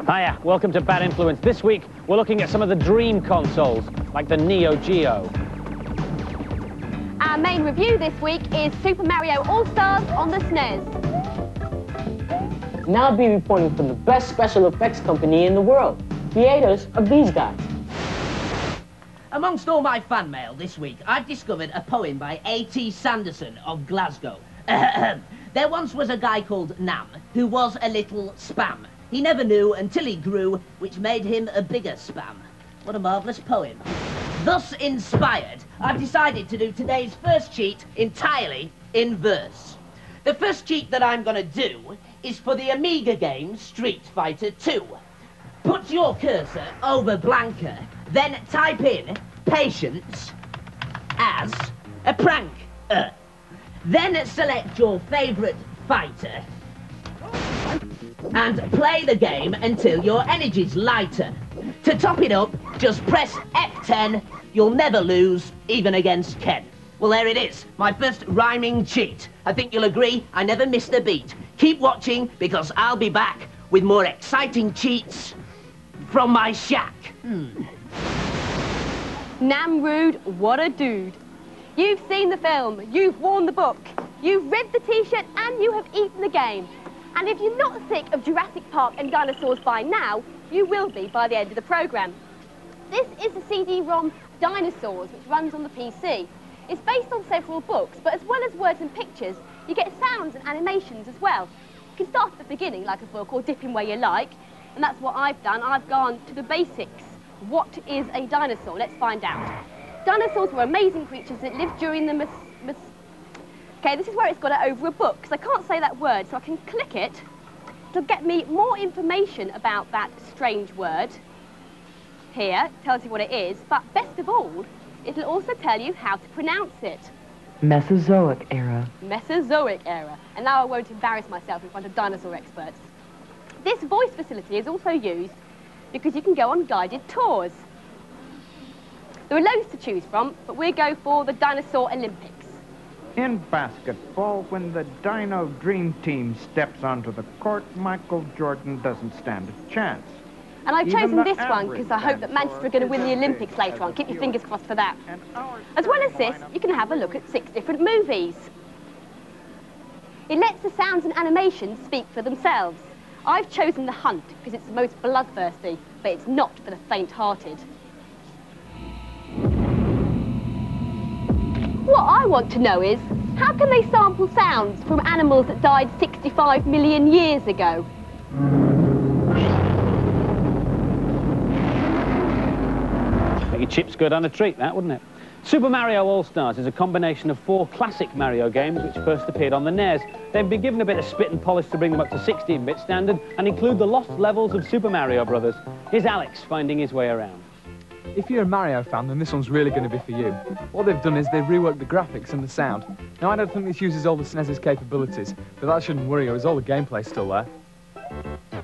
Hiya, welcome to Bad Influence. This week, we're looking at some of the dream consoles, like the Neo Geo. Our main review this week is Super Mario All-Stars on the SNES. And I'll be reporting from the best special effects company in the world, creators of these guys. Amongst all my fan mail this week, I've discovered a poem by A.T. Sanderson of Glasgow. There once was a guy called Nam, who was a little spam. He never knew until he grew, which made him a bigger spam. What a marvellous poem. Thus inspired, I've decided to do today's first cheat entirely in verse. The first cheat that I'm going to do is for the Amiga game Street Fighter 2. Put your cursor over Blanca, then type in patience as a prank. Then select your favourite fighter and play the game until your energy's lighter. To top it up, just press F10. You'll never lose, even against Ken. Well, there it is, my first rhyming cheat. I think you'll agree I never missed a beat. Keep watching, because I'll be back with more exciting cheats from my shack. Namrud, what a dude. You've seen the film, you've worn the book, you've read the t-shirt, and you have eaten the game. And if you're not sick of Jurassic Park and dinosaurs by now, you will be by the end of the programme. This is the CD-ROM Dinosaurs, which runs on the PC. It's based on several books, but as well as words and pictures, you get sounds and animations as well. You can start at the beginning, like a book, or dip in where you like, and that's what I've done. I've gone to the basics. What is a dinosaur? Let's find out. Dinosaurs were amazing creatures that lived during the Okay, this is where it's got it over a book, because I can't say that word, so I can click it to get me more information about that strange word. Here, it tells you what it is, but best of all, it'll also tell you how to pronounce it. Mesozoic era. Mesozoic era. And now I won't embarrass myself in front of dinosaur experts. This voice facility is also used because you can go on guided tours. There are loads to choose from, but we'll go for the Dinosaur Olympics. In basketball, when the Dino Dream Team steps onto the court, Michael Jordan doesn't stand a chance. And I've chosen this one because I hope that Manchester are going to win the Olympics later on. Keep your fingers crossed for that. As well as this, you can have a look at 6 different movies. It lets the sounds and animations speak for themselves. I've chosen The Hunt because it's the most bloodthirsty, but it's not for the faint-hearted. What I want to know is, how can they sample sounds from animals that died 65 million years ago? Make your chips go down a treat, that, wouldn't it? Super Mario All-Stars is a combination of 4 classic Mario games which first appeared on the NES. They've been given a bit of spit and polish to bring them up to 16-bit standard and include the lost levels of Super Mario Brothers. Here's Alex finding his way around. If you're a Mario fan, then this one's really going to be for you. What they've done is they've reworked the graphics and the sound. Now, I don't think this uses all the SNES's capabilities, but that shouldn't worry you, as all the gameplay's still there.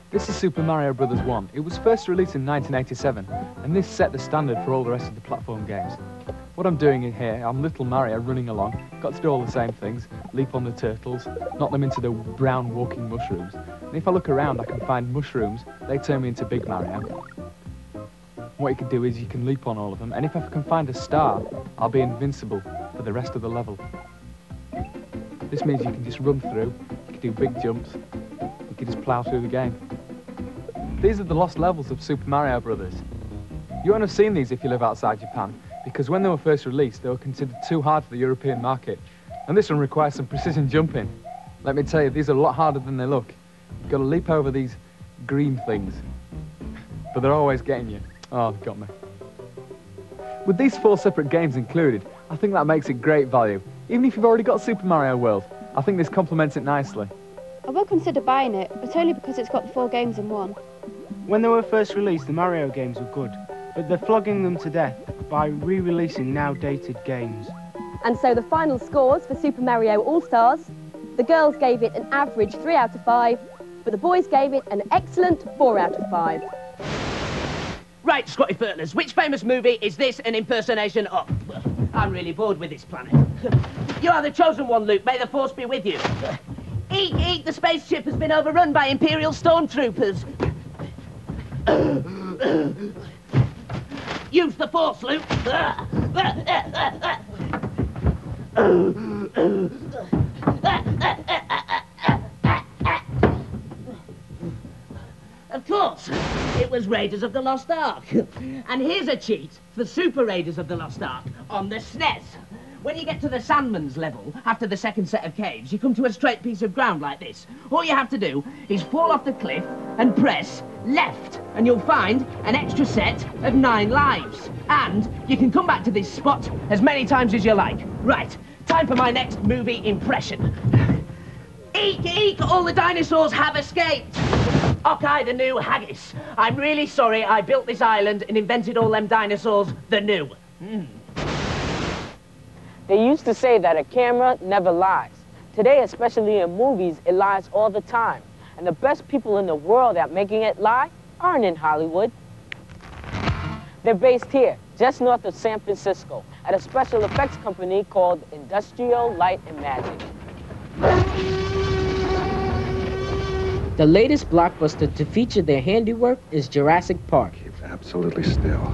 This is Super Mario Bros. 1. It was first released in 1987, and this set the standard for all the rest of the platform games. What I'm doing here, I'm little Mario running along, got to do all the same things, leap on the turtles, knock them into the brown walking mushrooms. And if I look around, I can find mushrooms, they turn me into Big Mario. What you can do is you can leap on all of them, and if I can find a star, I'll be invincible for the rest of the level. This means you can just run through, you can do big jumps, you can just plough through the game. These are the lost levels of Super Mario Brothers. You won't have seen these if you live outside Japan, because when they were first released, they were considered too hard for the European market, and this one requires some precision jumping. Let me tell you, these are a lot harder than they look. You've got to leap over these green things, but they're always getting you. Oh, they've got me. With these 4 separate games included, I think that makes it great value. Even if you've already got Super Mario World, I think this complements it nicely. I will consider buying it, but only because it's got the 4 games in one. When they were first released, the Mario games were good, but they're flogging them to death by re-releasing now dated games. And so the final scores for Super Mario All-Stars, the girls gave it an average 3 out of 5, but the boys gave it an excellent 4 out of 5. Right, Scotty Furtlers, which famous movie is this an impersonation of? I'm really bored with this planet. You are the chosen one, Luke. May the Force be with you. Eat, eat, the spaceship has been overrun by Imperial stormtroopers. Use the force, Luke. Of course, it was Raiders of the Lost Ark. And here's a cheat for Super Raiders of the Lost Ark on the SNES. When you get to the Sandman's level, after the second set of caves, you come to a straight piece of ground like this. All you have to do is fall off the cliff and press left, and you'll find an extra set of 9 lives. And you can come back to this spot as many times as you like. Right, time for my next movie impression. Eek, eek, all the dinosaurs have escaped. Ockeye the new haggis. I'm really sorry I built this island and invented all them dinosaurs the new. They used to say that a camera never lies. Today, especially in movies, it lies all the time. And the best people in the world at making it lie aren't in Hollywood. They're based here, just north of San Francisco, at a special effects company called Industrial Light and Magic. The latest blockbuster to feature their handiwork is Jurassic Park. Keep absolutely still.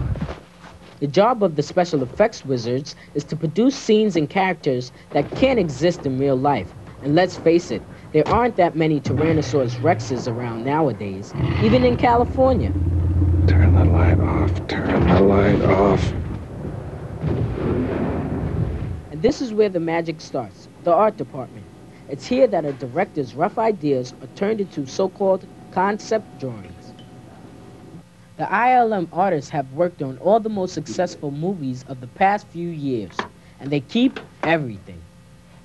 The job of the special effects wizards is to produce scenes and characters that can't exist in real life. And let's face it, there aren't that many Tyrannosaurus Rexes around nowadays, even in California. Turn the light off, turn the light off. And this is where the magic starts, the art department. It's here that a director's rough ideas are turned into so-called concept drawings. The ILM artists have worked on all the most successful movies of the past few years, and they keep everything.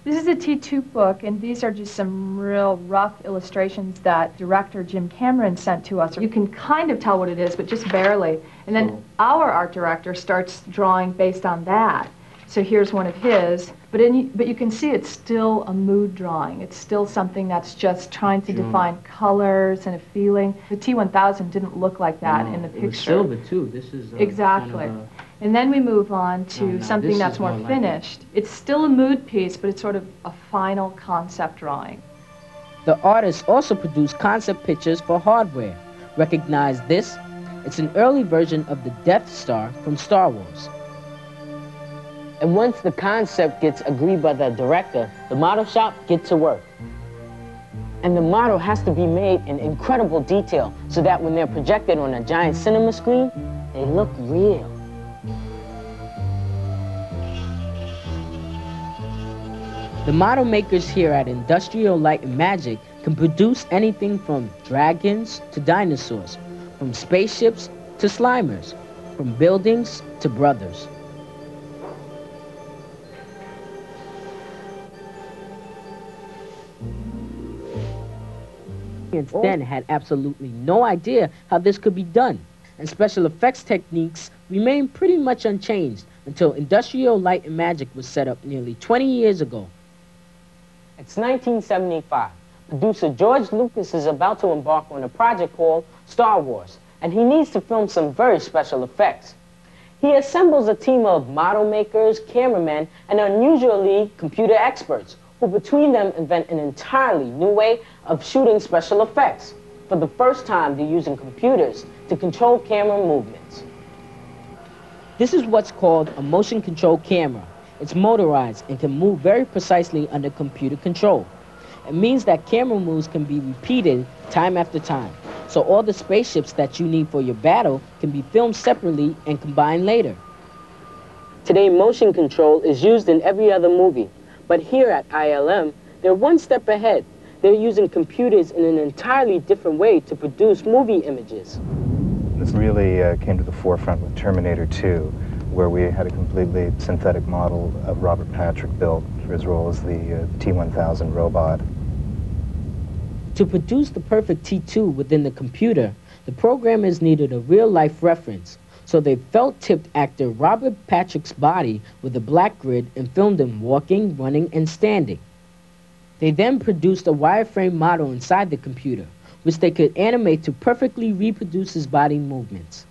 This is a T2 book, and these are just some real rough illustrations that director Jim Cameron sent to us. You can kind of tell what it is, but just barely. And then our art director starts drawing based on that. So here's one of his, but you can see it's still a mood drawing. It's still something that's just trying to define colors and a feeling. The T1000 didn't look like that in the picture. It was silver too. This is exactly. Kind of and then we move on to something that's more finished. It's still a mood piece, but it's sort of a final concept drawing. The artists also produced concept pictures for hardware. Recognize this? It's an early version of the Death Star from Star Wars. And once the concept gets agreed by the director, the model shop gets to work. And the model has to be made in incredible detail so that when they're projected on a giant cinema screen, they look real. The model makers here at Industrial Light and Magic can produce anything from dragons to dinosaurs, from spaceships to Slimers, from buildings to brothers. Then had absolutely no idea how this could be done, and special effects techniques remained pretty much unchanged until Industrial Light and Magic was set up nearly 20 years ago. It's 1975. Producer George Lucas is about to embark on a project called Star Wars, and he needs to film some very special effects. He assembles a team of model makers, cameramen, and unusually computer experts, who between them invent an entirely new way of shooting special effects. For the first time, they're using computers to control camera movements. This is what's called a motion control camera. It's motorized and can move very precisely under computer control. It means that camera moves can be repeated time after time. So all the spaceships that you need for your battle can be filmed separately and combined later. Today, motion control is used in every other movie. But here at ILM, they're one step ahead. They're using computers in an entirely different way to produce movie images. This really came to the forefront with Terminator 2, where we had a completely synthetic model of Robert Patrick built for his role as the T1000 robot. To produce the perfect T2 within the computer, the programmers needed a real-life reference. So they felt-tipped actor Robert Patrick's body with a black grid and filmed him walking, running, and standing. They then produced a wireframe model inside the computer, which they could animate to perfectly reproduce his body movements.